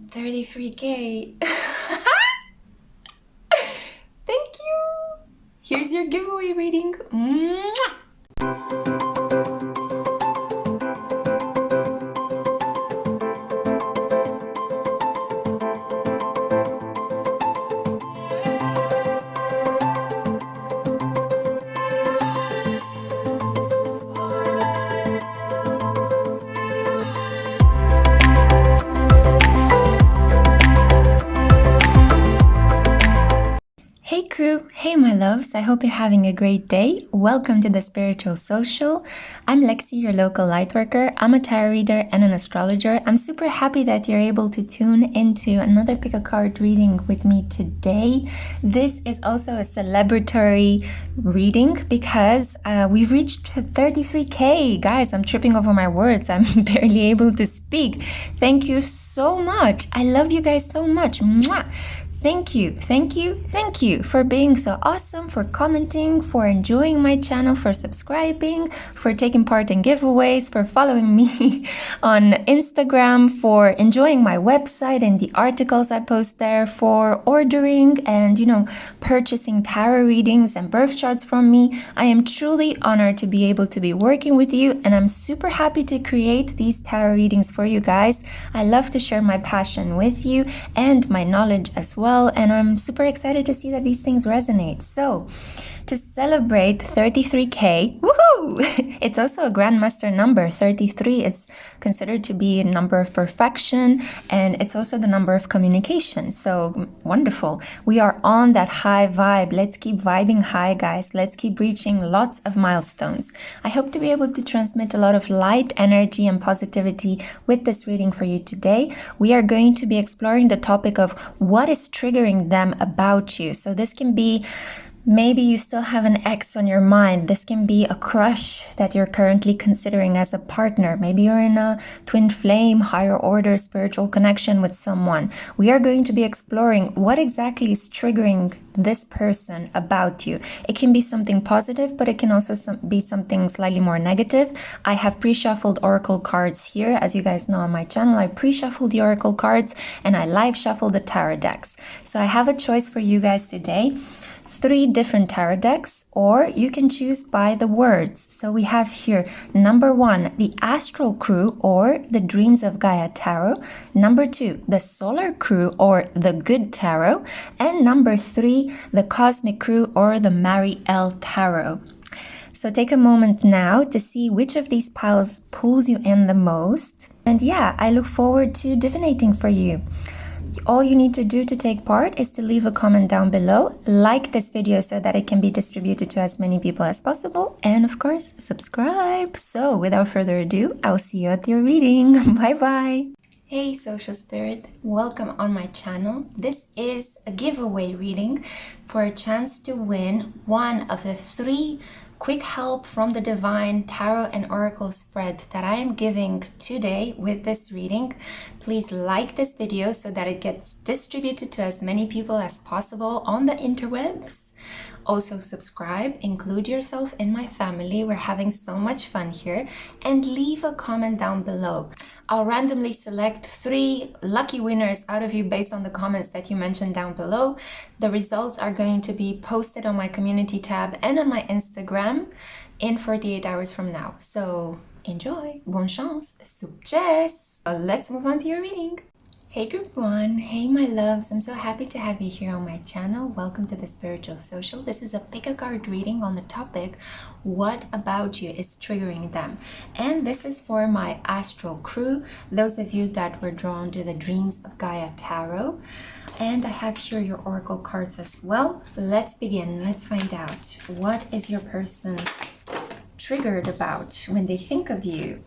33K. Thank you. Here's your giveaway reading. Mwah! Hey crew, hey my loves, I hope you're having a great day. Welcome to the Spiritual Social. I'm Lexi, your local lightworker. I'm a tarot reader and an astrologer. I'm super happy that you're able to tune into another pick a card reading with me today. This is also a celebratory reading because we've reached 33K. Guys, I'm tripping over my words. I'm barely able to speak. Thank you so much. I love you guys so much. Mwah! Thank you for being so awesome, for commenting, for enjoying my channel, for subscribing, for taking part in giveaways, for following me on Instagram, for enjoying my website and the articles I post there, for ordering and, purchasing tarot readings and birth charts from me. I am truly honored to be able to be working with you, and I'm super happy to create these tarot readings for you guys. I love to share my passion with you and my knowledge as well. And I'm super excited to see that these things resonate. So, to celebrate 33K, woohoo! It's also a grandmaster number. 33 is considered to be a number of perfection, and it's also the number of communication. So, wonderful. We are on that high vibe. Let's keep vibing high, guys. Let's keep reaching lots of milestones. I hope to be able to transmit a lot of light, energy, and positivity with this reading for you today. We are going to be exploring the topic of what is triggering them about you. So this can be maybe you still have an ex on your mind. This can be a crush that you're currently considering as a partner. Maybe you're in a twin flame, higher order spiritual connection with someone. We are going to be exploring what exactly is triggering this person about you. It can be something positive, but it can also be something slightly more negative. I have pre-shuffled oracle cards here. As you guys know on my channel, I pre-shuffled the oracle cards and I live shuffled the tarot decks. So I have a choice for you guys today. 3 different tarot decks, or you can choose by the words. So we have here number 1, the Astral Crew or the Dreams of Gaia Tarot. Number 2, the Solar Crew or the Good Tarot. And number 3, the Cosmic Crew or the Mary L Tarot. So take a moment now to see which of these piles pulls you in the most. And yeah, I look forward to divinating for you. All you need to do to take part is to leave a comment down below, like this video so that it can be distributed to as many people as possible, and of course, subscribe. So without further ado, I'll see you at your reading. Bye bye. Hey social spirit, welcome on my channel. This is a giveaway reading for a chance to win one of the 3 quick help from the divine tarot and oracle spread that I am giving today with this reading. Please like this video so that it gets distributed to as many people as possible on the interwebs. Also subscribe, include yourself in my family. We're having so much fun here, and leave a comment down below. I'll randomly select 3 lucky winners out of you based on the comments that you mentioned down below. The results are going to be posted on my community tab and on my Instagram in 48 hours from now. So enjoy, bonne chance, success. Let's move on to your reading. Hey group 1, hey my loves, I'm so happy to have you here on my channel. Welcome to the Spiritual Social. This is a pick a card reading on the topic, what about you is triggering them? And this is for my Astral Crew, those of you that were drawn to the Dreams of Gaia Tarot. And I have here your oracle cards as well. Let's begin, let's find out, what is your person triggered about when they think of you?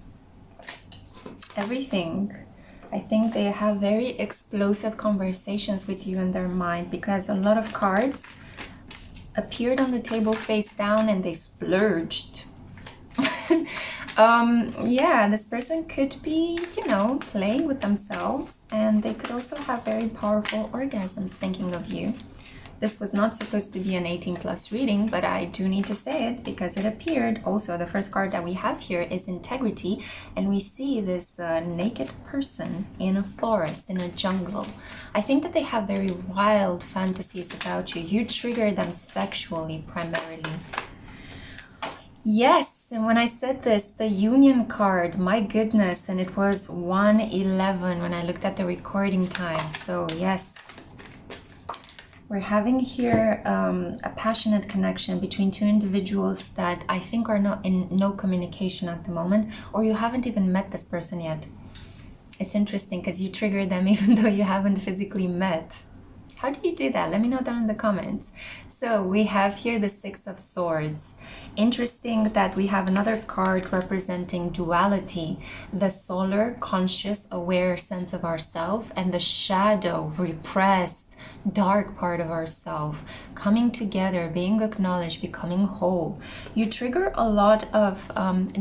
Everything. I think they have very explosive conversations with you in their mind, because a lot of cards appeared on the table face down and they splurged. Yeah, this person could be, playing with themselves, and they could also have very powerful orgasms thinking of you. This was not supposed to be an 18 plus reading, but I do need to say it because it appeared. Also, the first card that we have here is integrity, and we see this naked person in a forest, in a jungle. I think that they have very wild fantasies about you. You trigger them sexually primarily. Yes, and when I said this, the union card, my goodness, and it was 1:11 when I looked at the recording time. So yes, we're having here a passionate connection between two individuals that I think are not in no communication at the moment, or you haven't even met this person yet. It's interesting because you trigger them even though you haven't physically met. How do you do that? Let me know down in the comments. So we have here the Six of Swords. Interesting that we have another card representing duality, the solar, conscious, aware sense of ourself, and the shadow, repressed, dark part of ourself coming together, being acknowledged, becoming whole. You trigger a lot of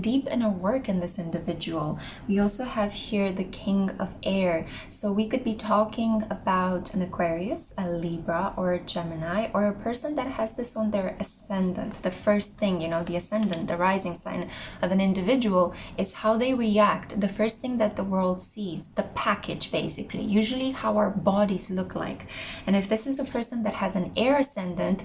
deep inner work in this individual. We also have here the King of Air. So we could be talking about an Aquarius, a Libra, or a Gemini, or a person that has this on their ascendant. The first thing, you know, the ascendant, the rising sign of an individual is how they react. The first thing that the world sees, the package basically, usually how our bodies look like. And if this is a person that has an air ascendant,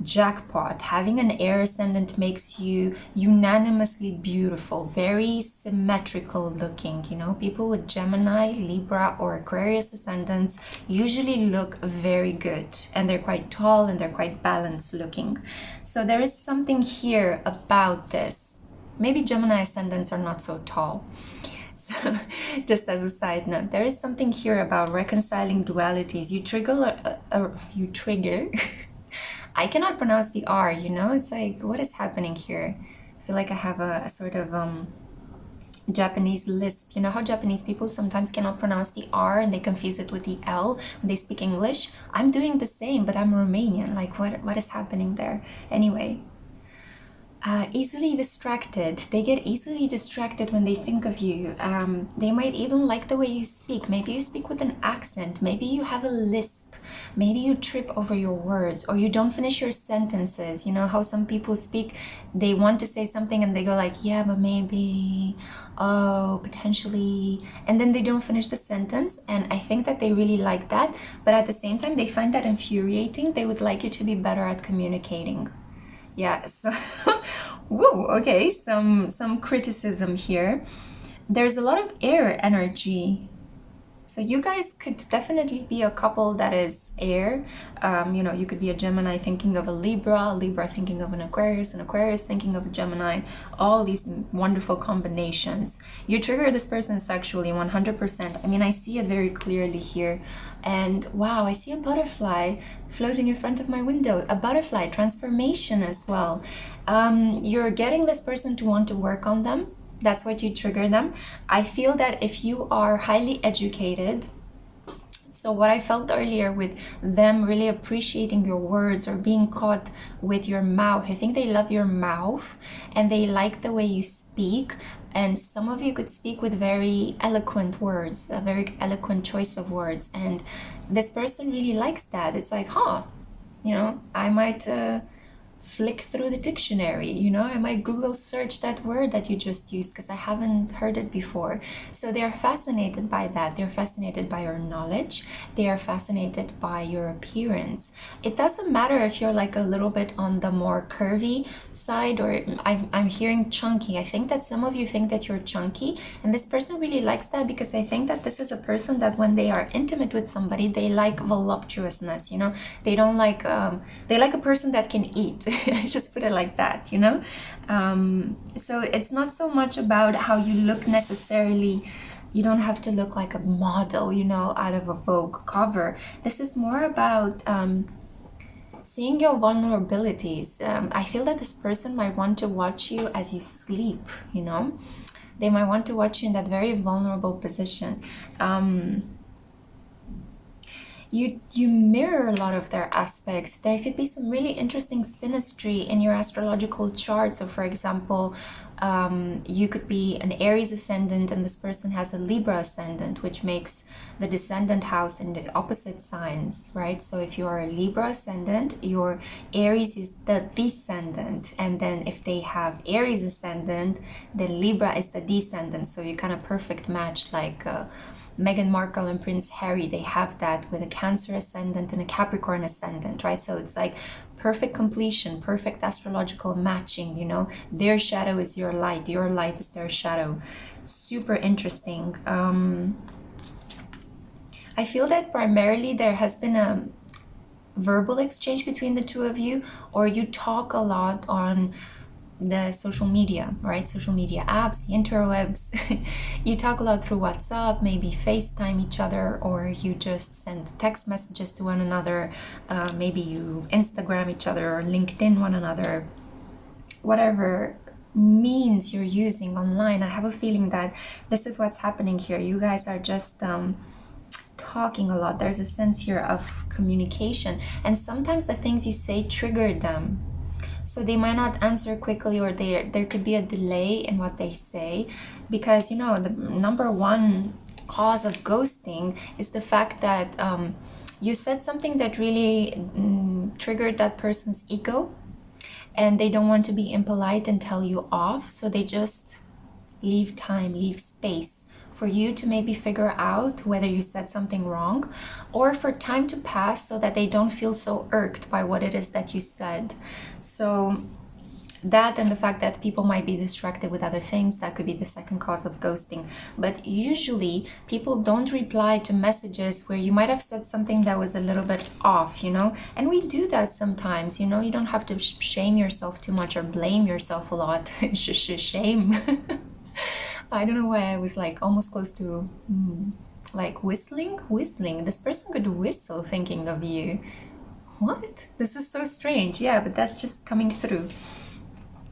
jackpot. Having an air ascendant makes you unanimously beautiful, very symmetrical looking. You know, people with Gemini, Libra, or Aquarius ascendants usually look very good, and they're quite tall and they're quite balanced looking. So there is something here about this. Maybe Gemini ascendants are not so tall. So just as a side note, there is something here about reconciling dualities. You trigger I cannot pronounce the R, you know? It's like, what is happening here? I feel like I have a sort of Japanese lisp. You know how Japanese people sometimes cannot pronounce the R and they confuse it with the L when they speak English? I'm doing the same, but I'm Romanian. Like, what is happening there? Anyway. Easily distracted. They get easily distracted when they think of you. They might even like the way you speak. Maybe you speak with an accent. Maybe you have a lisp. Maybe you trip over your words, or you don't finish your sentences. You know how some people speak, they want to say something and they go like, yeah, but maybe, oh, potentially, and then they don't finish the sentence. And I think that they really like that, but at the same time, they find that infuriating. They would like you to be better at communicating. Yeah, so whoa, okay, some criticism here. There's a lot of air energy. So you guys could definitely be a couple that is air. You know, you could be a Gemini thinking of a Libra thinking of an Aquarius thinking of a Gemini. All these wonderful combinations. You trigger this person sexually 100%. I mean, I see it very clearly here. And wow, I see a butterfly floating in front of my window. A butterfly transformation as well. You're getting this person to want to work on them. That's what you trigger them. I feel that if you are highly educated, so what I felt earlier with them really appreciating your words or being caught with your mouth, I think they love your mouth and they like the way you speak. And some of you could speak with very eloquent words, a very eloquent choice of words. And this person really likes that. It's like, huh, you know, I might flick through the dictionary, you know, I might Google search that word that you just used because I haven't heard it before. So they're fascinated by that. They're fascinated by your knowledge. They are fascinated by your appearance. It doesn't matter if you're like a little bit on the more curvy side, or I'm hearing chunky. I think that some of you think that you're chunky, and this person really likes that, because I think that this is a person that when they are intimate with somebody, they like voluptuousness, you know. They don't like, they like a person that can eat. Just put it like that, you know. So it's not so much about how you look necessarily. You don't have to look like a model, you know, out of a Vogue cover. This is more about seeing your vulnerabilities. I feel that this person might want to watch you as you sleep, you know. They might want to watch you in that very vulnerable position. You mirror a lot of their aspects. There could be some really interesting synastry in your astrological chart. So for example, You could be an Aries ascendant and this person has a Libra ascendant, which makes the descendant house in the opposite signs, right? So if you are a Libra ascendant, your Aries is the descendant, and then if they have Aries ascendant, then Libra is the descendant. So you kind of perfect match, like Meghan Markle and Prince Harry, they have that with a Cancer ascendant and a Capricorn ascendant, right? So it's like perfect completion, perfect astrological matching, you know. Their shadow is your light is their shadow. Super interesting. I feel that primarily there has been a verbal exchange between the two of you, or you talk a lot on the social media, right? Social media apps, the interwebs. You talk a lot through WhatsApp, maybe FaceTime each other, or you just send text messages to one another. Maybe you Instagram each other or LinkedIn one another. Whatever means you're using online, I have a feeling that this is what's happening here. You guys are just talking a lot. There's a sense here of communication, and sometimes the things you say trigger them. So they might not answer quickly, or there could be a delay in what they say, because, you know, the number one cause of ghosting is the fact that you said something that really triggered that person's ego, and they don't want to be impolite and tell you off, so they just leave time, leave space for you to maybe figure out whether you said something wrong, or for time to pass so that they don't feel so irked by what it is that you said. So that, and the fact that people might be distracted with other things, that could be the second cause of ghosting. But usually people don't reply to messages where you might have said something that was a little bit off, you know, and we do that sometimes, you know. You don't have to shame yourself too much or blame yourself a lot. Shame. I don't know why I was like almost close to like whistling. This person could whistle thinking of you. What? This is so strange. Yeah, but that's just coming through.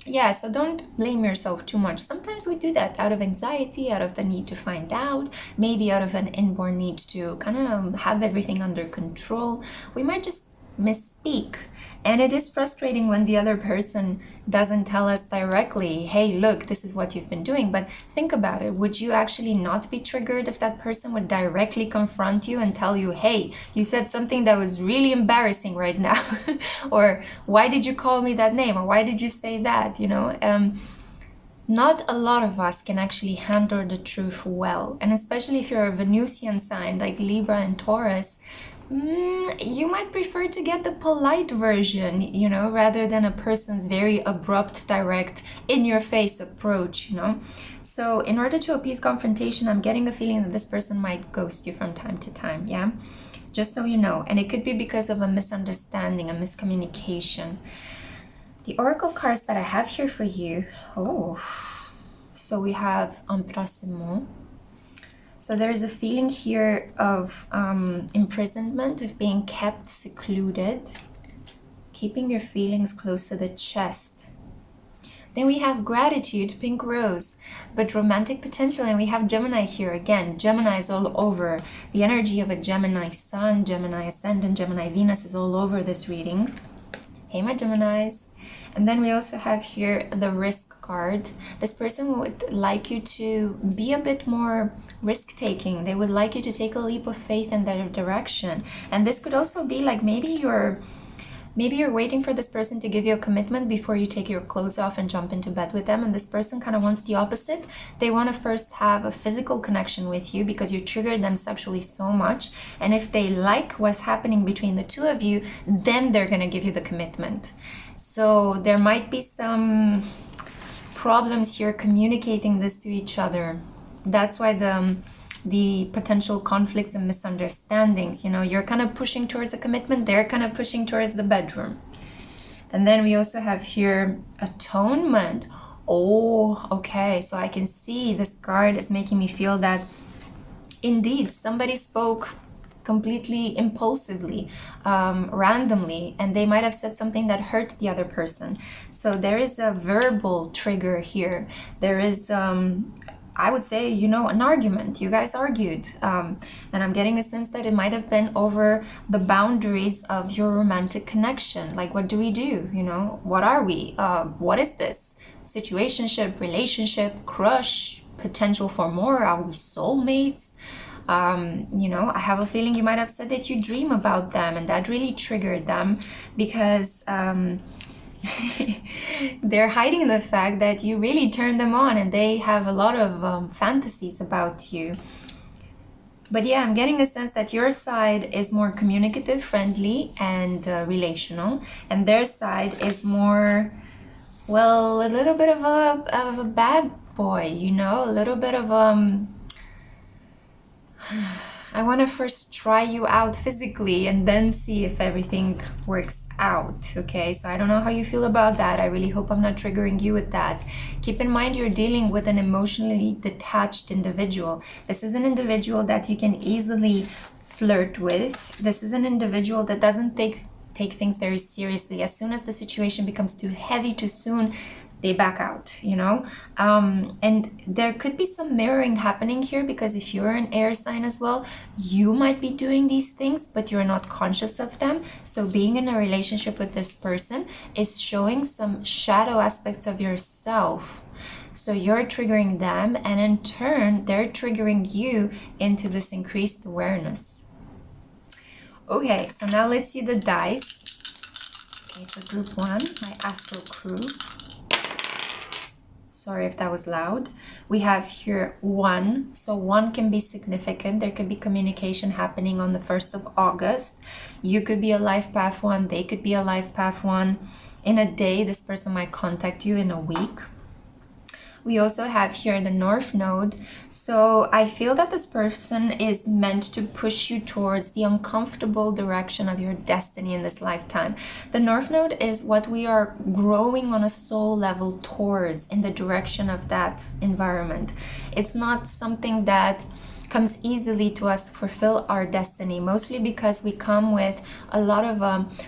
Yeah, so don't blame yourself too much. Sometimes we do that out of anxiety, out of the need to find out, maybe out of an inborn need to kind of have everything under control. We might just misspeak, and it is frustrating when the other person doesn't tell us directly, hey, look, this is what you've been doing. But think about it, would you actually not be triggered if that person would directly confront you and tell you, hey, you said something that was really embarrassing right now? Or why did you call me that name? Or why did you say that? You know, not a lot of us can actually handle the truth well, and especially if you're a Venusian sign like Libra and Taurus, you might prefer to get the polite version, you know, rather than a person's very abrupt, direct, in-your-face approach, you know. So in order to appease confrontation, I'm getting a feeling that this person might ghost you from time to time, yeah? Just so you know. And it could be because of a misunderstanding, a miscommunication. The oracle cards that I have here for you, so we have empressement. So there is a feeling here of imprisonment, of being kept secluded, keeping your feelings close to the chest. Then we have gratitude, pink rose, but romantic potential, and we have Gemini here again. Gemini is all over. The energy of a Gemini Sun, Gemini Ascendant, Gemini Venus is all over this reading. Hey, my Geminis. And then we also have here the risk card. This person would like you to be a bit more risk-taking. They would like you to take a leap of faith in their direction. And this could also be like maybe you're waiting for this person to give you a commitment before you take your clothes off and jump into bed with them, and this person kind of wants the opposite. They want to first have a physical connection with you because you triggered them sexually so much, and if they like what's happening between the two of you, then they're going to give you the commitment. So there might be some problems here communicating this to each other. That's why the potential conflicts and misunderstandings, you know, you're kind of pushing towards a commitment, they're kind of pushing towards the bedroom. And then we also have here atonement. Oh, okay, so I can see this card is making me feel that indeed somebody spoke completely impulsively, randomly, and they might have said something that hurt the other person. So there is a verbal trigger here. There is I would say, you know, an argument. You guys argued. And I'm getting a sense that it might have been over the boundaries of your romantic connection. Like, what do we do? You know, what are we? What is this? Situationship, relationship, crush, potential for more? Are we soulmates? You know, I have a feeling you might have said that you dream about them, and that really triggered them because they're hiding the fact that you really turned them on, and they have a lot of fantasies about you. But yeah, I'm getting a sense that your side is more communicative, friendly, and relational, and their side is more, well, a little bit of a bad boy, you know, a little bit of I want to first try you out physically and then see if everything works out, okay? So I don't know how you feel about that. I really hope I'm not triggering you with that. Keep in mind you're dealing with an emotionally detached individual. This is an individual that you can easily flirt with. This is an individual that doesn't take things very seriously. As soon as the situation becomes too heavy too soon, they back out, you know? And there could be some mirroring happening here, because if you're an air sign as well, you might be doing these things, but you're not conscious of them. So being in a relationship with this person is showing some shadow aspects of yourself. So you're triggering them, and in turn, they're triggering you into this increased awareness. Okay, so now let's see the dice. Okay, for group 1, my Astral Crew. Sorry if that was loud. We have here 1. So 1 can be significant. There could be communication happening on the 1st of August. You could be a life path 1. They could be a life path 1. In a day, this person might contact you in a week. We also have here the North Node. So I feel that this person is meant to push you towards the uncomfortable direction of your destiny in this lifetime. The North Node is what we are growing on a soul level towards, in the direction of that environment. It's not something that comes easily to us to fulfill our destiny, mostly because we come with a lot of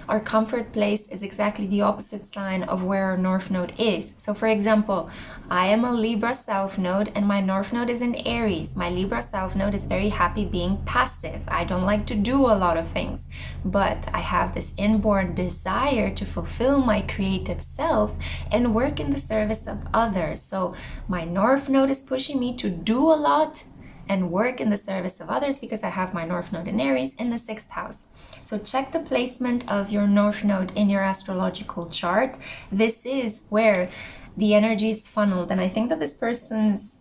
our comfort place is exactly the opposite sign of where our North Node is. So for example, I am a Libra South Node and my North Node is in Aries. My Libra South Node is very happy being passive. I don't like to do a lot of things, but I have this inborn desire to fulfill my creative self and work in the service of others. So my North Node is pushing me to do a lot and work in the service of others, because I have my North Node in Aries in the 6th house. So check the placement of your North Node in your astrological chart. This is where the energy is funneled, and I think that this person's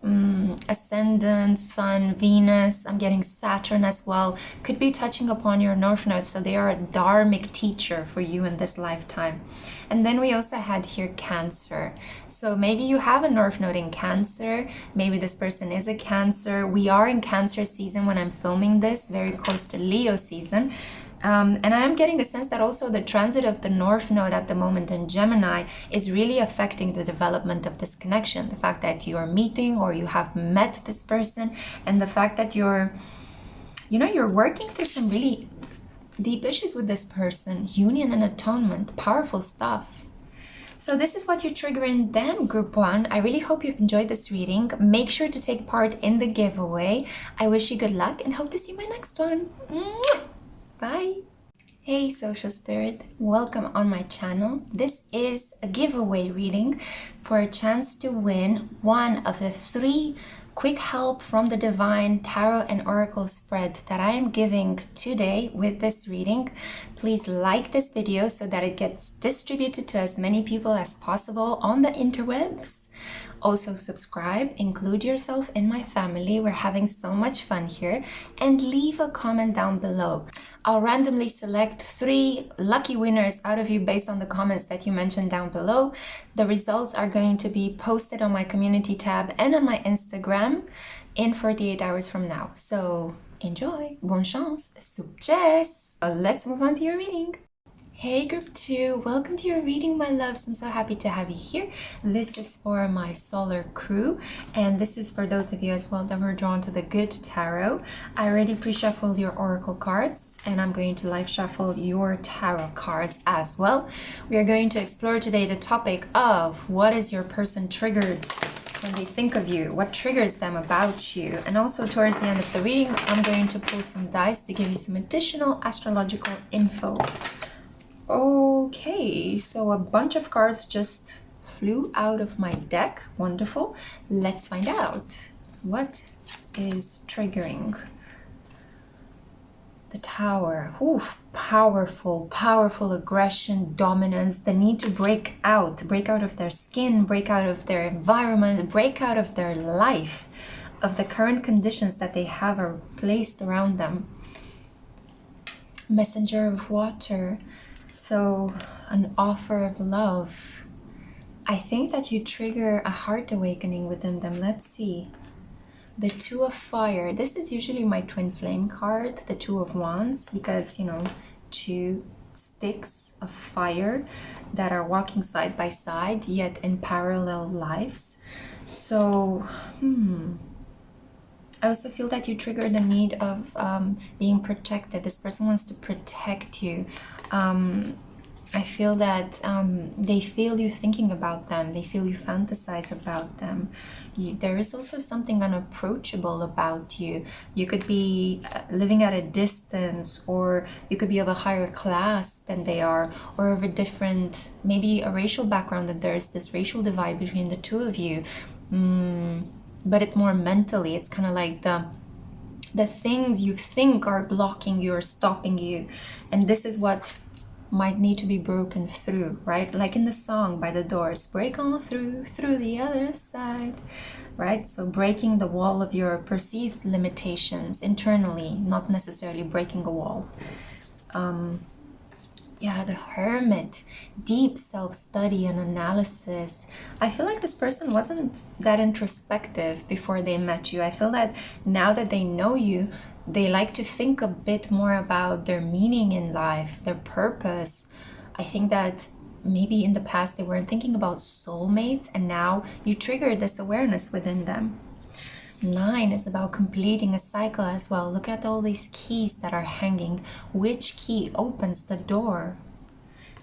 ascendant, Sun, Venus, I'm getting Saturn as well, could be touching upon your North Node. So they are a dharmic teacher for you in this lifetime. And then we also had here Cancer. So maybe you have a North Node in Cancer. Maybe this person is a Cancer. We are in Cancer season when I'm filming this, very close to Leo season. And I am getting a sense that also the transit of the North Node at the moment in Gemini is really affecting the development of this connection. The fact that you are meeting or you have met this person, and the fact that you're working through some really deep issues with this person. Union and atonement, powerful stuff. So this is what you're triggering them, group 1. I really hope you've enjoyed this reading. Make sure to take part in the giveaway. I wish you good luck and hope to see you in my next one. Bye. Hey social spirit, welcome on my channel. This is a giveaway reading for a chance to win one of the 3 quick help from the divine tarot and oracle spread that I am giving today with this reading. Please like this video so that it gets distributed to as many people as possible on the interwebs. Also subscribe, include yourself in my family. We're having so much fun here, and leave a comment down below. I'll randomly select 3 lucky winners out of you based on the comments that you mentioned down below. The results are going to be posted on my community tab and on my Instagram in 48 hours from now. So enjoy, bonne chance, success. Let's move on to your reading. Hey group 2, welcome to your reading, my loves. I'm so happy to have you here. This is for my solar crew, and this is for those of you as well that were drawn to the good tarot. I already pre-shuffled your oracle cards, and I'm going to live shuffle your tarot cards as well. We are going to explore today the topic of what is your person triggered when they think of you, what triggers them about you. And also towards the end of the reading, I'm going to pull some dice to give you some additional astrological info. Okay, so a bunch of cards just flew out of my deck. Wonderful. Let's find out. What is triggering? The Tower. Oof, powerful aggression, dominance, the need to break out of their skin, break out of their environment, break out of their life, of the current conditions that they have are placed around them. Messenger of Water. So an offer of love. I think that you trigger a heart awakening within them. Let's see. The Two of Fire. This is usually my twin flame card, the Two of Wands, because, you know, two sticks of fire that are walking side by side, yet in parallel lives. So, I also feel that you trigger the need of being protected. This person wants to protect you. I feel that they feel you thinking about them. They feel you fantasize about them. There is also something unapproachable about you. You could be living at a distance, or you could be of a higher class than they are, or of a different, maybe a racial background, that there's this racial divide between the two of you. But it's more mentally. It's kind of like the things you think are blocking you or stopping you. And this is what might need to be broken through, right? Like in the song by The Doors, break on through the other side, right? So breaking the wall of your perceived limitations internally, not necessarily breaking a wall. Yeah, the Hermit, deep self-study and analysis. I feel like this person wasn't that introspective before they met you. I feel that now that they know you, they like to think a bit more about their meaning in life, their purpose. I think that maybe in the past they weren't thinking about soulmates, and now you trigger this awareness within them. 9 is about completing a cycle as well. Look at all these keys that are hanging. Which key opens the door?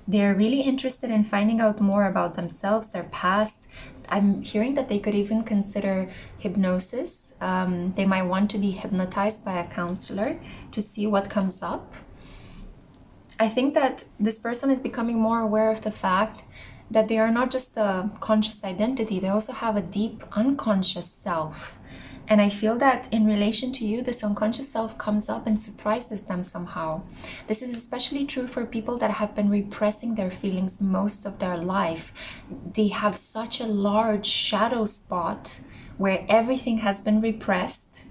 They're really interested in finding out more about themselves, their past. I'm hearing that they could even consider hypnosis. They might want to be hypnotized by a counselor to see what comes up. I think that this person is becoming more aware of the fact that they are not just a conscious identity, they also have a deep unconscious self. And I feel that in relation to you, this unconscious self comes up and surprises them somehow. This is especially true for people that have been repressing their feelings most of their life. They have such a large shadow spot where everything has been repressed.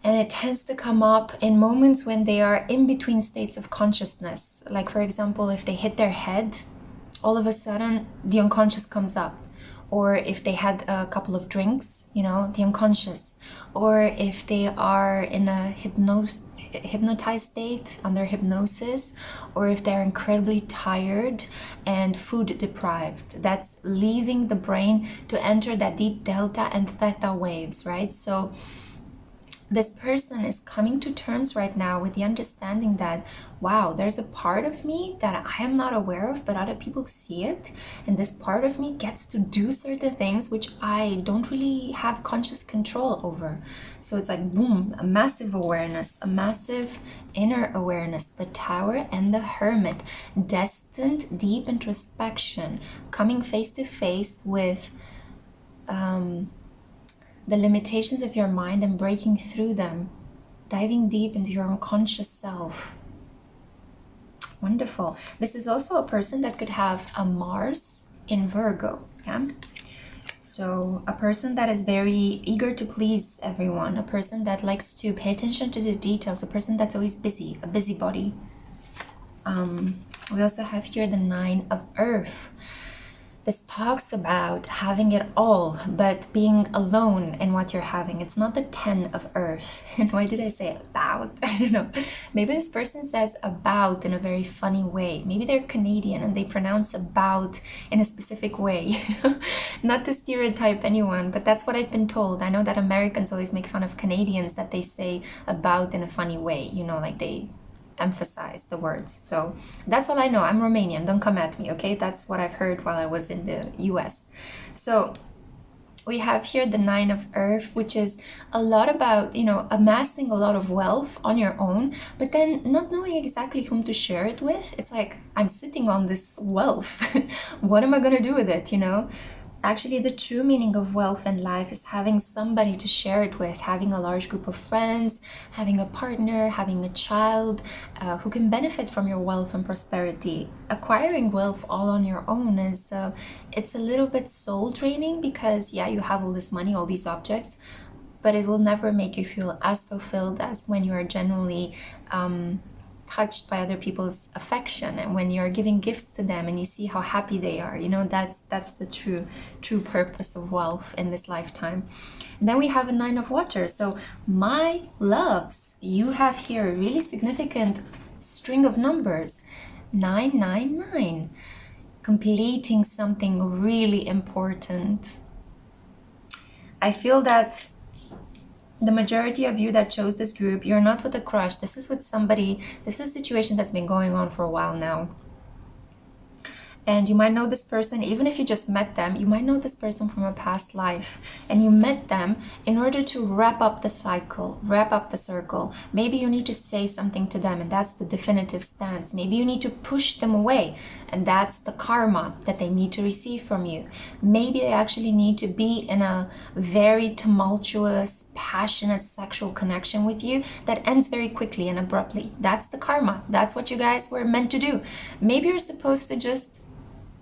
And it tends to come up in moments when they are in between states of consciousness. Like, for example, if they hit their head, all of a sudden the unconscious comes up. Or if they had a couple of drinks, you know, the unconscious. Or if they are in a hypnotized state, under hypnosis, or if they're incredibly tired and food deprived. That's leaving the brain to enter that deep delta and theta waves, right? So this person is coming to terms right now with the understanding that, wow, there's a part of me that I am not aware of, but other people see it. And this part of me gets to do certain things which I don't really have conscious control over. So it's like, boom, a massive awareness, a massive inner awareness. The Tower and the Hermit, destined deep introspection, coming face to face with the limitations of your mind and breaking through them, diving deep into your unconscious self. Wonderful. This is also a person that could have a Mars in Virgo, yeah? So a person that is very eager to please everyone, a person that likes to pay attention to the details, a person that's always busy, a busybody. We also have here the 9 of Earth. This talks about having it all, but being alone in what you're having. It's not the 10 of Earth. And why did I say about? I don't know. Maybe this person says about in a very funny way. Maybe they're Canadian and they pronounce about in a specific way. Not to stereotype anyone, but that's what I've been told. I know that Americans always make fun of Canadians that they say about in a funny way. You know, like they emphasize the words. So that's all I know. I'm Romanian, don't come at me, okay? That's what I've heard while I was in the US. So We have here the Nine of Earth, which is a lot about, you know, amassing a lot of wealth on your own, but then not knowing exactly whom to share it with. It's like, I'm sitting on this wealth. What am I going to do with it, you know? Actually, the true meaning of wealth in life is having somebody to share it with, having a large group of friends, having a partner, having a child who can benefit from your wealth and prosperity. Acquiring wealth all on your own is, it's a little bit soul draining because, yeah, you have all this money, all these objects, but it will never make you feel as fulfilled as when you are genuinely touched by other people's affection, and when you're giving gifts to them and you see how happy they are, you know, that's the true purpose of wealth in this lifetime. And then we have a Nine of Water. So my loves, you have here a really significant string of numbers, 999, completing something really important. I feel that the majority of you that chose this group, you're not with a crush. This is with somebody, this is a situation that's been going on for a while now. And you might know this person, even if you just met them, you might know this person from a past life. And you met them in order to wrap up the cycle, wrap up the circle. Maybe you need to say something to them, and that's the definitive stance. Maybe you need to push them away, and that's the karma that they need to receive from you. Maybe they actually need to be in a very tumultuous, passionate sexual connection with you that ends very quickly and abruptly. That's the karma. That's what you guys were meant to do. Maybe you're supposed to just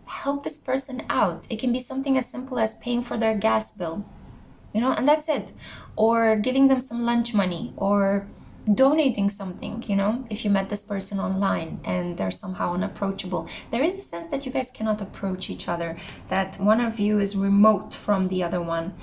help this person out. It can be something as simple as paying for their gas bill, you know, and that's it. Or giving them some lunch money, or donating something, you know, if you met this person online and they're somehow unapproachable. There is a sense that you guys cannot approach each other, that one of you is remote from the other one.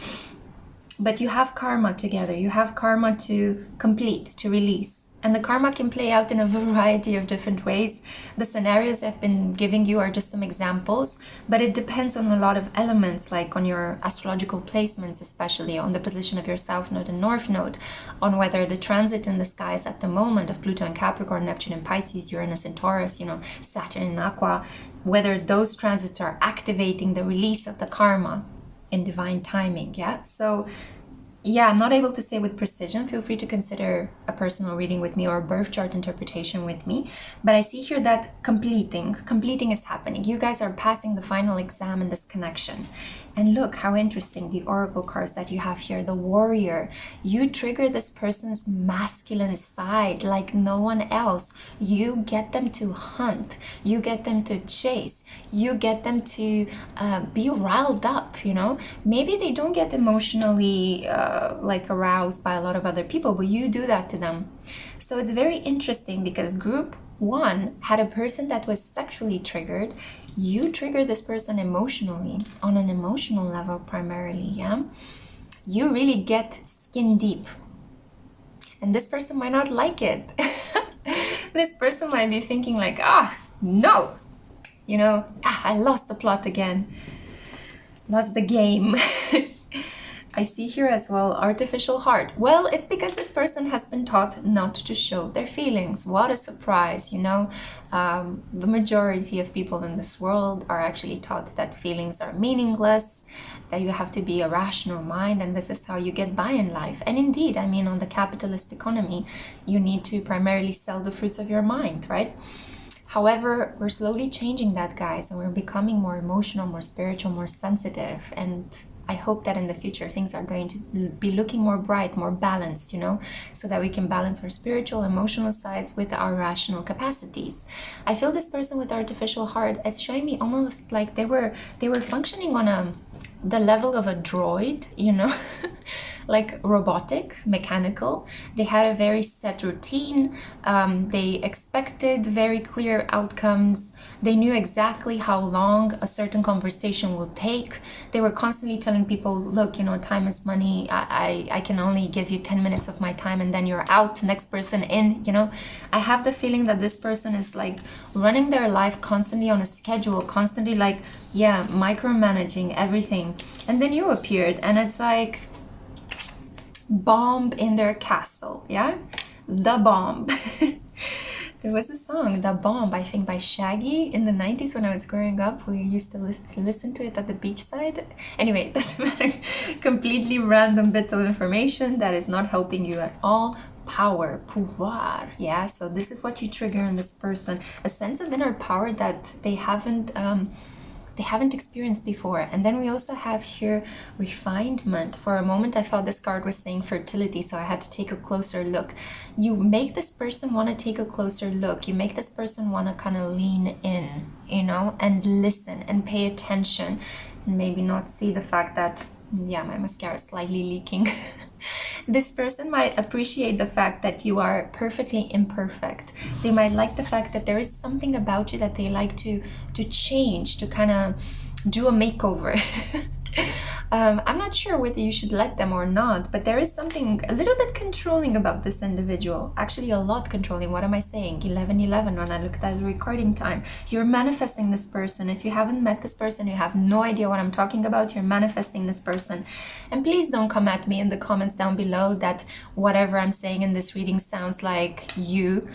But you have karma together. You have karma to complete, to release. And the karma can play out in a variety of different ways. The scenarios I've been giving you are just some examples, but it depends on a lot of elements, like on your astrological placements, especially on the position of your South Node and North Node, on whether the transit in the skies at the moment of Pluto in Capricorn, Neptune in Pisces, Uranus in Taurus, you know, Saturn in Aqua, whether those transits are activating the release of the karma in divine timing, yeah? So yeah, I'm not able to say with precision. Feel free to consider a personal reading with me or a birth chart interpretation with me. But I see here that completing is happening. You guys are passing the final exam in this connection. And look how interesting, the oracle cards that you have here, the warrior. You trigger this person's masculine side like no one else. You get them to hunt. You get them to chase. You get them to be riled up, you know. Maybe they don't get emotionally like aroused by a lot of other people, but you do that to them. So it's very interesting because group one had a person that was sexually triggered. You trigger this person emotionally, on an emotional level primarily, yeah? You really get skin deep. And this person might not like it. This person might be thinking like, no, you know, I lost the plot again. Lost the game. I see here as well, artificial heart. Well, it's because this person has been taught not to show their feelings. What a surprise, you know. The majority of people in this world are actually taught that feelings are meaningless, that you have to be a rational mind, and this is how you get by in life. And indeed, I mean, on the capitalist economy, you need to primarily sell the fruits of your mind, right? However, we're slowly changing that, guys, and we're becoming more emotional, more spiritual, more sensitive, and I hope that in the future things are going to be looking more bright, more balanced, you know, so that we can balance our spiritual, emotional sides with our rational capacities. I feel this person with artificial heart, it's showing me almost like they were functioning on the level of a droid, you know, like robotic, mechanical. They had a very set routine. They expected very clear outcomes. They knew exactly how long a certain conversation will take. They were constantly telling people, look, you know, time is money. I can only give you 10 minutes of my time and then you're out, next person in, you know. I have the feeling that this person is like running their life constantly on a schedule, constantly like, yeah, micromanaging everything. And then you appeared and it's like bomb in their castle, yeah? The bomb. There was a song, The Bomb, I think by Shaggy in the 90s when I was growing up. We used to listen to it at the beachside. Anyway, it doesn't matter. Completely random bit of information that is not helping you at all. Power, pouvoir, yeah? So this is what you trigger in this person. A sense of inner power that they haven't experienced before. And then we also have here refinement. For a moment I thought this card was saying fertility, so I had to take a closer look. You make this person want to take a closer look. You make this person want to kind of lean in, you know, and listen and pay attention, and maybe not see the fact that, yeah, my mascara is slightly leaking. This person might appreciate the fact that you are perfectly imperfect. They might like the fact that there is something about you that they like to change, to kind of do a makeover. I'm not sure whether you should let them or not, but there is something a little bit controlling about this individual. Actually, a lot controlling. What am I saying? 11:11 when I looked at the recording time. You're manifesting this person. If you haven't met this person, you have no idea what I'm talking about. You're manifesting this person. And please don't come at me in the comments down below that whatever I'm saying in this reading sounds like you.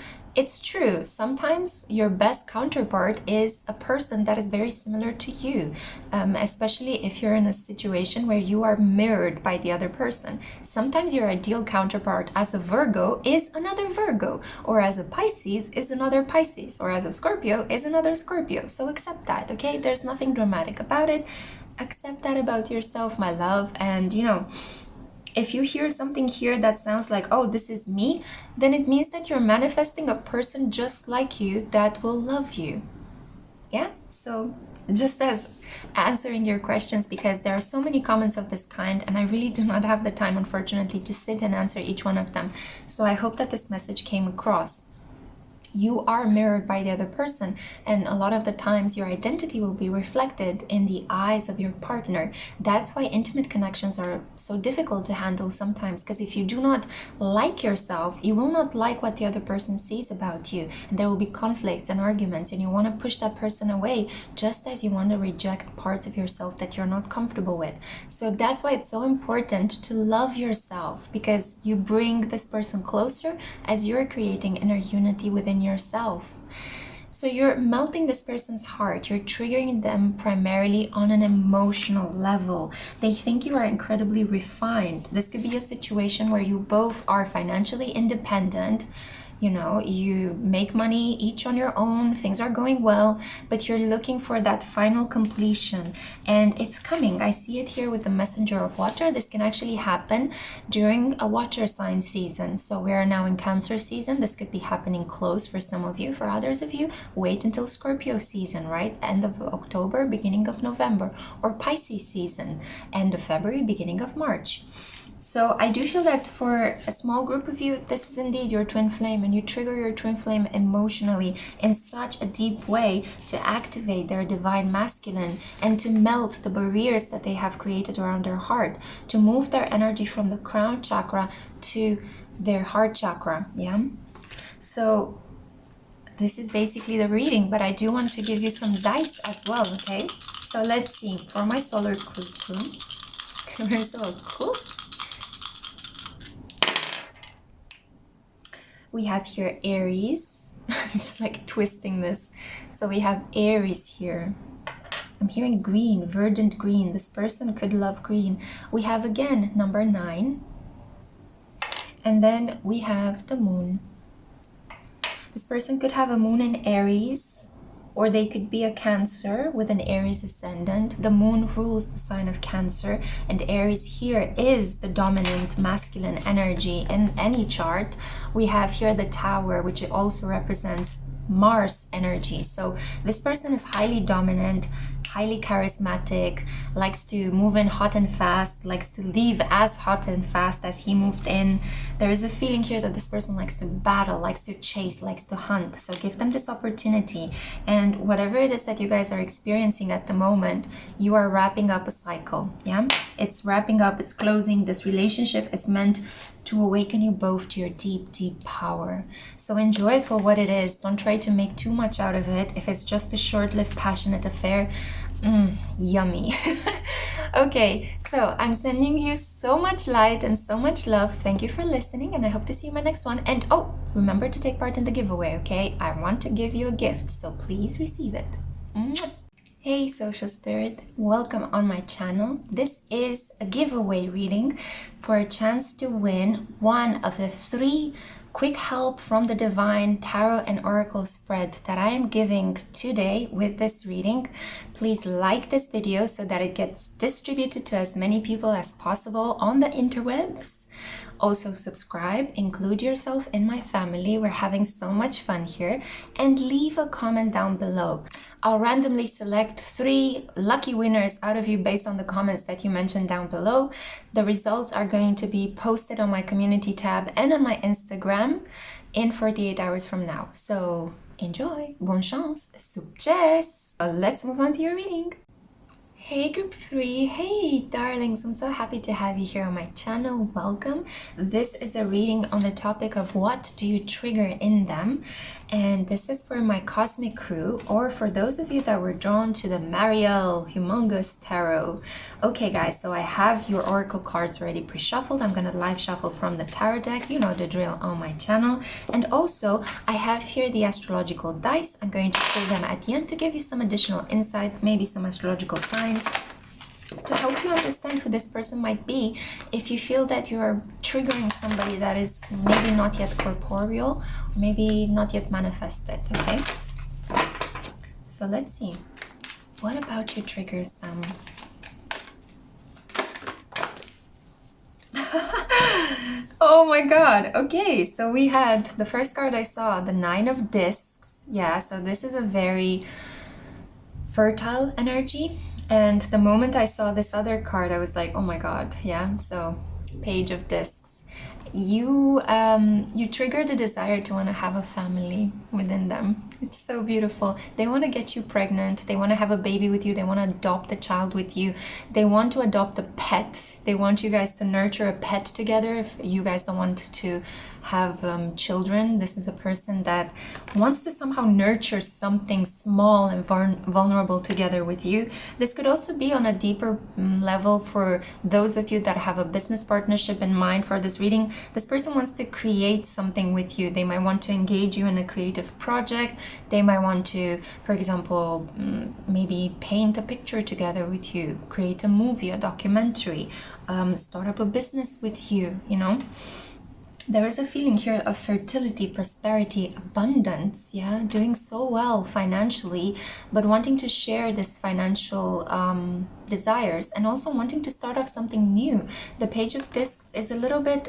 It's true. Sometimes your best counterpart is a person that is very similar to you, especially if you're in a situation where you are mirrored by the other person. Sometimes your ideal counterpart as a Virgo is another Virgo, or as a Pisces is another Pisces, or as a Scorpio is another Scorpio. So accept that, okay? There's nothing dramatic about it. Accept that about yourself, my love. And, you know, if you hear something here that sounds like, oh, this is me, then it means that you're manifesting a person just like you that will love you. Yeah? So just as answering your questions, because there are so many comments of this kind and I really do not have the time, unfortunately, to sit and answer each one of them. So I hope that this message came across. You are mirrored by the other person, and a lot of the times your identity will be reflected in the eyes of your partner. That's why intimate connections are so difficult to handle sometimes, because if you do not like yourself, you will not like what the other person sees about you, and there will be conflicts and arguments, and you want to push that person away, just as you want to reject parts of yourself that you're not comfortable with. So that's why it's so important to love yourself, because you bring this person closer as you're creating inner unity within yourself. So you're melting this person's heart. You're triggering them primarily on an emotional level. They think you are incredibly refined. This could be a situation where you both are financially independent. You know, you make money each on your own, things are going well, but you're looking for that final completion, and it's coming. I see it here with the messenger of water. This can actually happen during a water sign season. So we are now in Cancer season. This could be happening close for some of you. For others of you, wait until Scorpio season, right? End of October, beginning of November, or Pisces season, end of February, beginning of March. So I do feel that for a small group of you, this is indeed your twin flame, and you trigger your twin flame emotionally in such a deep way to activate their divine masculine and to melt the barriers that they have created around their heart, to move their energy from the crown chakra to their heart chakra. Yeah. So this is basically the reading, but I do want to give you some dice as well. Okay. So let's see for my solar clue. Cool. We have here Aries. I'm just like twisting this. So we have Aries here. I'm hearing green, verdant green. This person could love green. We have again number 9. And then we have the moon. This person could have a moon in Aries, or they could be a Cancer with an Aries ascendant. The moon rules the sign of Cancer, and Aries here is the dominant masculine energy in any chart. We have here the Tower, which also represents Mars energy. So this person is highly dominant, highly charismatic, likes to move in hot and fast, likes to leave as hot and fast as he moved in. There is a feeling here that this person likes to battle, likes to chase, likes to hunt. So give them this opportunity, and whatever it is that you guys are experiencing at the moment, you are wrapping up a cycle. Yeah, it's wrapping up, it's closing. This relationship is meant to awaken you both to your deep, deep power. So enjoy it for what it is. Don't try to make too much out of it. If it's just a short-lived, passionate affair, yummy. Okay, so I'm sending you so much light and so much love. Thank you for listening, and I hope to see you in my next one. And oh, remember to take part in the giveaway, okay? I want to give you a gift, so please receive it. Mwah. Hey social spirit, welcome on my channel. This is a giveaway reading for a chance to win one of the 3 quick help from the divine tarot and oracle spread that I am giving today with this reading. Please like this video so that it gets distributed to as many people as possible on the interwebs. Also subscribe, include yourself in my family. We're having so much fun here, and leave a comment down below. I'll randomly select 3 lucky winners out of you based on the comments that you mentioned down below. The results are going to be posted on my community tab and on my Instagram in 48 hours from now. So enjoy, bonne chance, success. Let's move on to your reading. Hey group 3, hey darlings, I'm so happy to have you here on my channel. Welcome. This is a reading on the topic of what do you trigger in them, and this is for my cosmic crew, or for those of you that were drawn to the Marielle Humongous Tarot. Okay guys, so I have your oracle cards already pre-shuffled. I'm gonna live shuffle from the tarot deck, you know the drill on my channel, and also I have here the astrological dice. I'm going to pull them at the end to give you some additional insight, maybe some astrological signs, to help you understand who this person might be if you feel that you are triggering somebody that is maybe not yet corporeal, maybe not yet manifested. Okay, so let's see, what about you triggers them? Oh my god. Okay, so we had the first card I saw, the 9 of Discs. Yeah, so this is a very fertile energy. And the moment I saw this other card, I was like, oh my god, yeah. So Page of Discs, you trigger the desire to want to have a family within them. It's so beautiful. They want to get you pregnant, they want to have a baby with you, they want to adopt a child with you, they want to adopt a pet, they want you guys to nurture a pet together if you guys don't want to have children. This is a person that wants to somehow nurture something small and vulnerable together with you. This could also be on a deeper level for those of you that have a business partnership in mind for this reading. This person wants to create something with you. They might want to engage you in a creative project. They might want to, for example, maybe paint a picture together with you, create a movie, a documentary, start up a business with you, you know. There is a feeling here of fertility, prosperity, abundance, yeah, doing so well financially, but wanting to share this financial desires, and also wanting to start off something new. The Page of Discs is a little bit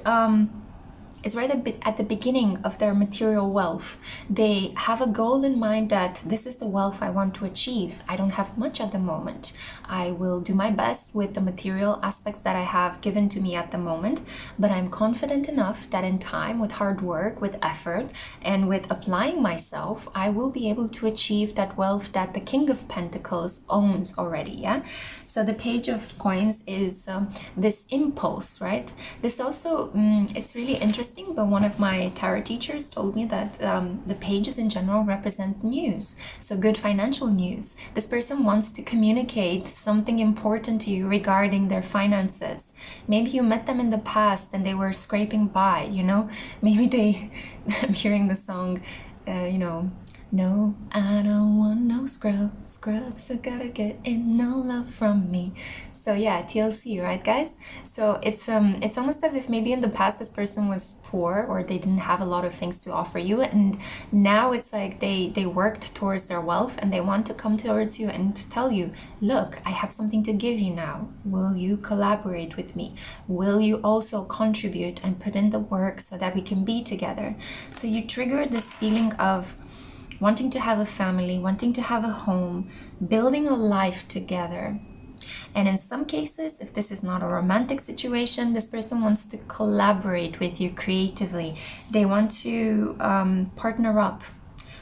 is right a bit at the beginning of their material wealth. They have a goal in mind that this is the wealth I want to achieve. I don't have much at the moment. I will do my best with the material aspects that I have given to me at the moment, but I'm confident enough that in time, with hard work, with effort, and with applying myself, I will be able to achieve that wealth that the King of Pentacles owns already, yeah? So the Page of Coins is this impulse, right? This also, it's really interesting, but one of my tarot teachers told me that the pages in general represent news, so good financial news. This person wants to communicate something important to you regarding their finances. Maybe you met them in the past and they were scraping by, you know. Maybe they, I'm hearing the song, you know, no, I don't want no scrubs, I gotta get in, no love from me. So yeah, TLC, right guys? So it's almost as if maybe in the past this person was poor, or they didn't have a lot of things to offer you, and now it's like they worked towards their wealth and they want to come towards you and tell you, look, I have something to give you now. Will you collaborate with me? Will you also contribute and put in the work so that we can be together? So you trigger this feeling of wanting to have a family, wanting to have a home, building a life together. And in some cases, if this is not a romantic situation, this person wants to collaborate with you creatively. They want to partner up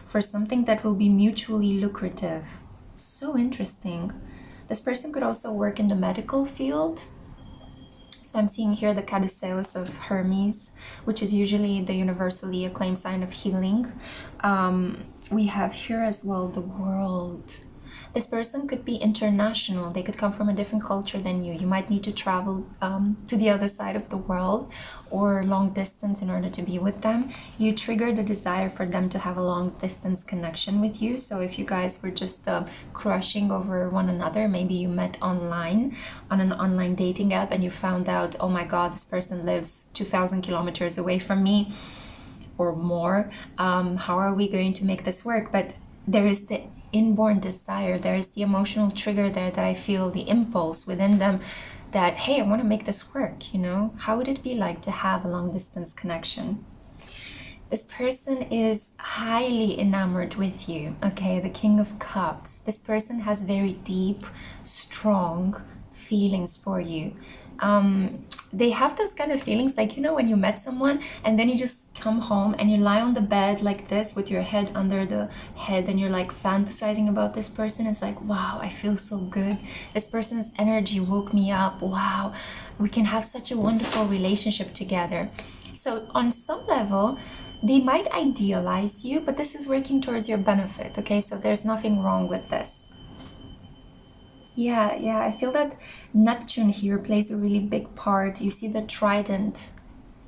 for something that will be mutually lucrative. So interesting. This person could also work in the medical field. So I'm seeing here the caduceus of Hermes, which is usually the universally acclaimed sign of healing. We have here as well the world. This person could be international. They could come from a different culture than you. You might need to travel to the other side of the world or long distance in order to be with them. You trigger the desire for them to have a long distance connection with you. So if you guys were just crushing over one another, maybe you met online on an online dating app and you found out, oh my God, this person lives 2,000 kilometers away from me or more. How are we going to make this work? But there is the inborn desire, there is the emotional trigger there that I feel the impulse within them that, hey, I want to make this work, you know? How would it be like to have a long distance connection? This person is highly enamored with you, okay? The King of Cups. This person has very deep, strong feelings for you. They have those kind of feelings like, you know, when you met someone and then you just come home and you lie on the bed like this with your head under the head and you're like fantasizing about this person. It's like, wow, I feel so good. This person's energy woke me up. Wow, we can have such a wonderful relationship together. So on some level, they might idealize you, but this is working towards your benefit, okay? So there's nothing wrong with this. Yeah, I feel that Neptune here plays a really big part. You see the trident.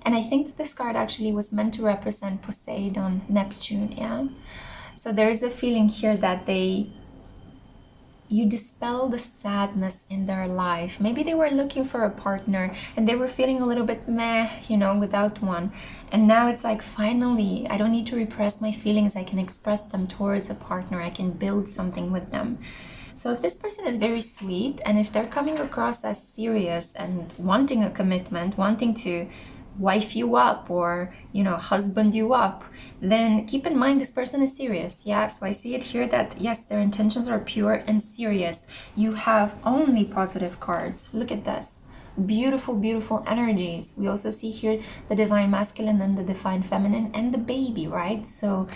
And I think that this card actually was meant to represent Poseidon, Neptune, yeah? So there is a feeling here that you dispel the sadness in their life. Maybe they were looking for a partner and they were feeling a little bit meh, you know, without one. And now it's like, finally, I don't need to repress my feelings. I can express them towards a partner. I can build something with them. So if this person is very sweet and if they're coming across as serious and wanting a commitment, wanting to wife you up or, you know, husband you up, then keep in mind this person is serious. Yeah, so I see it here that yes, their intentions are pure and serious. You have only positive cards. Look at this. Beautiful, beautiful energies. We also see here the divine masculine and the divine feminine and the baby, right? So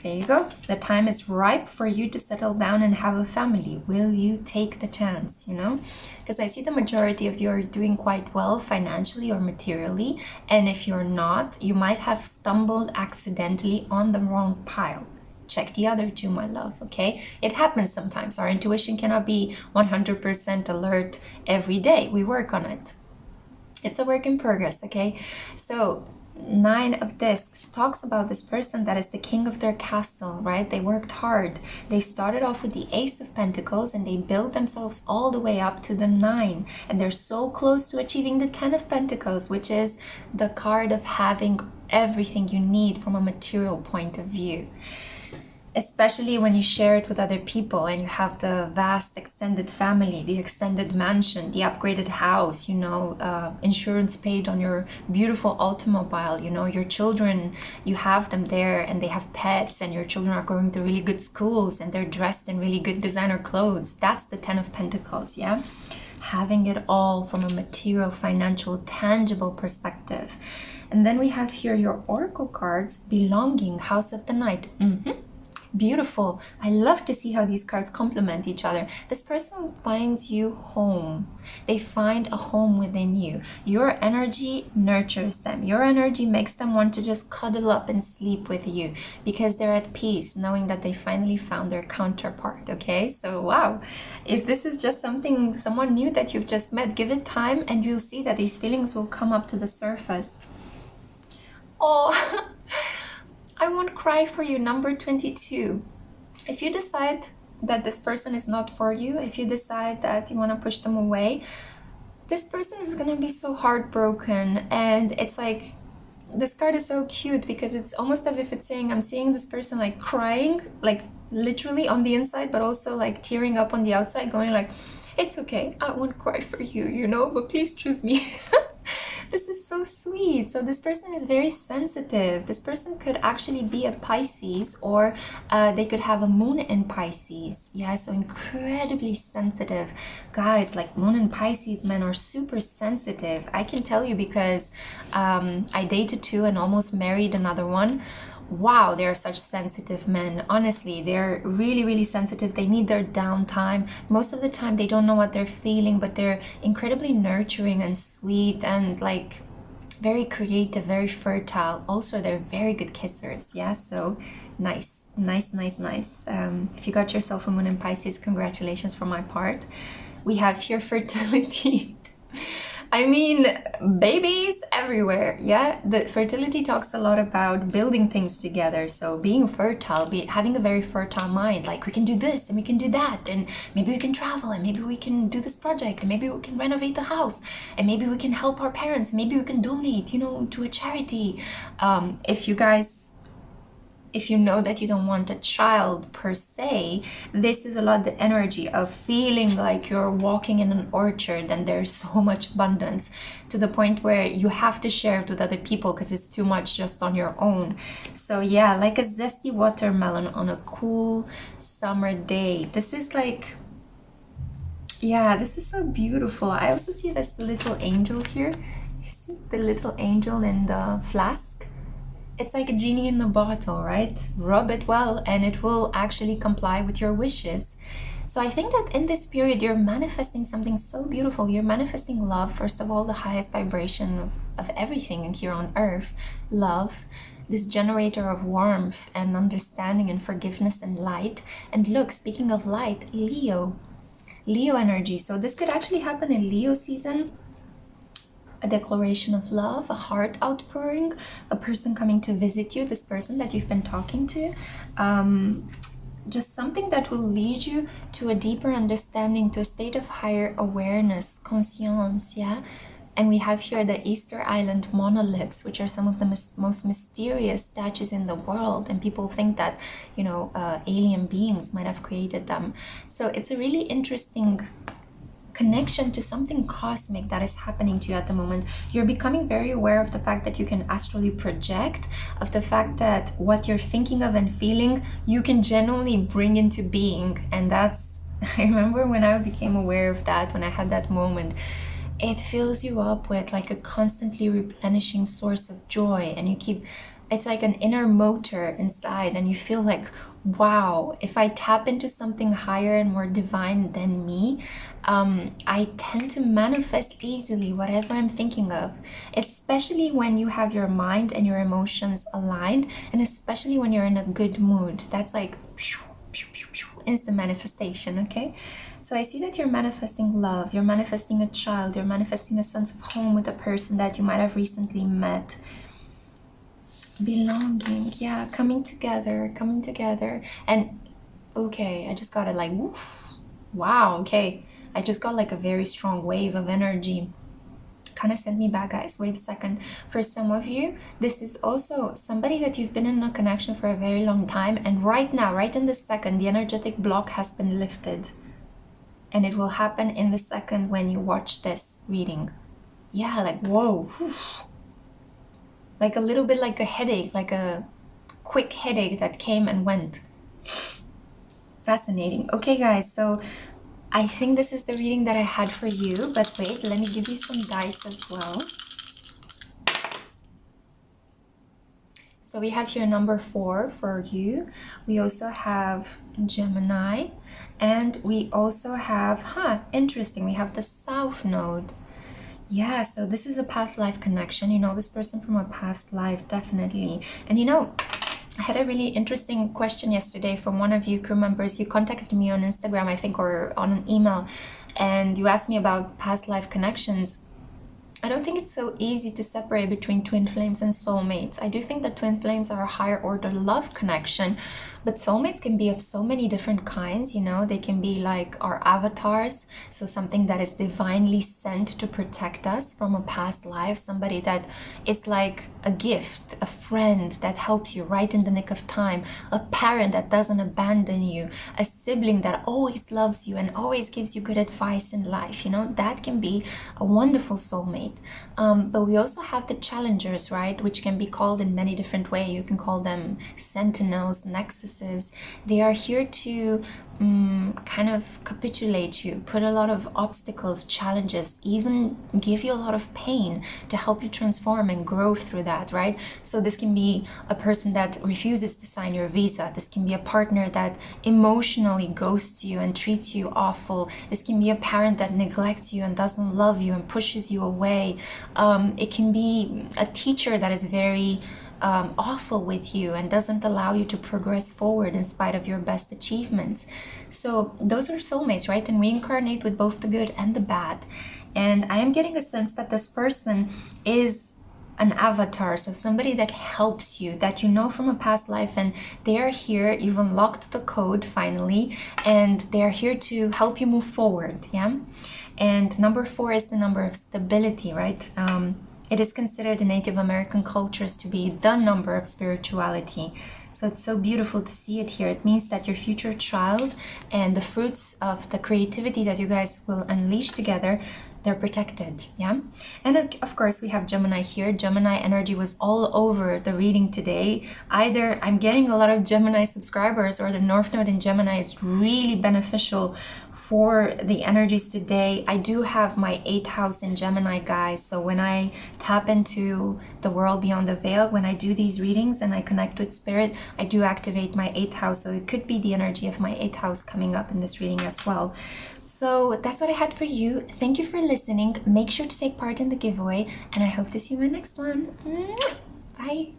there you go. The time is ripe for you to settle down and have a family. Will you take the chance, you know? Because I see the majority of you are doing quite well financially or materially. And if you're not, you might have stumbled accidentally on the wrong pile. Check the other two, my love, okay? It happens sometimes. Our intuition cannot be 100% alert every day. We work on it. It's a work in progress, okay? So Nine of Discs talks about this person that is the king of their castle, right? They worked hard. They started off with the Ace of Pentacles and they built themselves all the way up to the 9. And they're so close to achieving the 10 of Pentacles, which is the card of having everything you need from a material point of view. Especially when you share it with other people and you have the vast extended family, the extended mansion, the upgraded house, you know, insurance paid on your beautiful automobile, you know, your children, you have them there and they have pets and your children are going to really good schools and they're dressed in really good designer clothes. That's the 10 of Pentacles, yeah? Having it all from a material, financial, tangible perspective. And then we have here your oracle cards, belonging, House of the Night. Beautiful. I love to see how these cards complement each other. This person finds you home. They find a home within you. Your energy nurtures them. Your energy makes them want to just cuddle up and sleep with you because they're at peace knowing that they finally found their counterpart, okay? So wow, if this is just someone new that you've just met, give it time and you'll see that these feelings will come up to the surface. Oh, I won't cry for you, number 22. If you decide that this person is not for you, if you decide that you want to push them away, this person is going to be so heartbroken. And it's like, this card is so cute because it's almost as if it's saying, I'm seeing this person like crying, like literally on the inside, but also like tearing up on the outside, going like, it's okay, I won't cry for you, you know, but please choose me. This is so sweet. So this person is very sensitive. This person could actually be a Pisces or they could have a moon in Pisces. Yeah, so incredibly sensitive. Guys, like moon in Pisces men are super sensitive. I can tell you because I dated two and almost married another one. wow, they're such sensitive men. Honestly, they're really, really sensitive. They need their downtime. Most of the time, they don't know what they're feeling, but they're incredibly nurturing and sweet and like very creative, very fertile. Also, they're very good kissers. Yeah, so nice, nice, nice, nice. If you got yourself a moon in Pisces, congratulations for my part. We have here fertility. I mean, babies everywhere, yeah? The fertility talks a lot about building things together. So being fertile, having a very fertile mind, like we can do this and we can do that, and maybe we can travel, and maybe we can do this project, and maybe we can renovate the house, and maybe we can help our parents, maybe we can donate, you know, to a charity. If you know that you don't want a child per se, this is a lot the energy of feeling like you're walking in an orchard and there's so much abundance to the point where you have to share it with other people because it's too much just on your own. So yeah, like a zesty watermelon on a cool summer day. This is like, yeah, this is so beautiful. I also see this little angel here. You see the little angel in the flask? It's like a genie in a bottle, right? Rub it well and it will actually comply with your wishes. So I think that in this period, you're manifesting something so beautiful. You're manifesting love, first of all, the highest vibration of everything here on earth, love, this generator of warmth and understanding and forgiveness and light. And look, speaking of light, Leo energy. So this could actually happen in Leo season. A declaration of love, a heart outpouring, a person coming to visit you, this person that you've been talking to, just something that will lead you to a deeper understanding, to a state of higher awareness, conscience, yeah? And we have here the Easter Island monoliths, which are some of the most mysterious statues in the world. And people think that, you know, alien beings might have created them. So it's a really interesting connection to something cosmic that is happening to you at the moment. You're becoming very aware of the fact that you can astrally project, of the fact that what you're thinking of and feeling, you can genuinely bring into being. And that's, I remember when I became aware of that, when I had that moment, it fills you up with like a constantly replenishing source of joy. And you keep, it's like an inner motor inside, and you feel like, wow, if I tap into something higher and more divine than me, I tend to manifest easily whatever I'm thinking of, especially when you have your mind and your emotions aligned, and especially when you're in a good mood. That's like instant manifestation, okay? So I see that you're manifesting love, you're manifesting a child, you're manifesting a sense of home with a person that you might have recently met. Belonging, yeah, coming together. And okay, I just got it like, woof, wow, okay, I just got like a very strong wave of energy. Kind of sent me back, guys. Wait a second. For some of you, this is also somebody that you've been in a connection for a very long time, and right now, right in this second, the energetic block has been lifted, and it will happen in the second when you watch this reading. Yeah, like whoa, woof. Like a little bit like a headache, like a quick headache that came and went. Fascinating. Okay, guys, so I think this is the reading that I had for you, but wait, let me give you some dice as well. So we have here number 4 for you. We also have Gemini, and we also have, interesting, we have the South Node. Yeah, so this is a past life connection. You know this person from a past life, definitely. And you know, I had a really interesting question yesterday from one of you crew members. You contacted me on Instagram, I think, or on an email, and you asked me about past life connections. I don't think it's so easy to separate between twin flames and soulmates. I do think that twin flames are a higher order love connection, but soulmates can be of so many different kinds, you know. They can be like our avatars, so something that is divinely sent to protect us from a past life, somebody that is like a gift, a friend that helps you right in the nick of time, a parent that doesn't abandon you, a sibling that always loves you and always gives you good advice in life, you know. That can be a wonderful soulmate. But we also have the challengers, right, which can be called in many different ways. You can call them sentinels, nexus narcissists, they are here to kind of capitulate you, put a lot of obstacles, challenges, even give you a lot of pain to help you transform and grow through that, right? So this can be a person that refuses to sign your visa. This can be a partner that emotionally ghosts you and treats you awful. This can be a parent that neglects you and doesn't love you and pushes you away. It can be a teacher that is very awful with you and doesn't allow you to progress forward in spite of your best achievements. So those are soulmates, right? And reincarnate with both the good and the bad. And I am getting a sense that this person is an avatar, so somebody that helps you, that you know from a past life, and they are here. You've unlocked the code finally, and they are here to help you move forward. Yeah. And number 4 is the number of stability, right? It is considered in Native American cultures to be the number of spirituality. So it's so beautiful to see it here. It means that your future child and the fruits of the creativity that you guys will unleash together, they're protected. Yeah. And of course we have Gemini here. Gemini energy was all over the reading today. Either I'm getting a lot of Gemini subscribers, or the North Node in Gemini is really beneficial for the energies today. I do have my 8th house in Gemini, guys. So when I tap into the world beyond the veil, when I do these readings and I connect with spirit, I do activate my 8th house. So it could be the energy of my 8th house coming up in this reading as well. So that's what I had for you. Thank you for listening. Make sure to take part in the giveaway, and I hope to see you in my next one. Bye.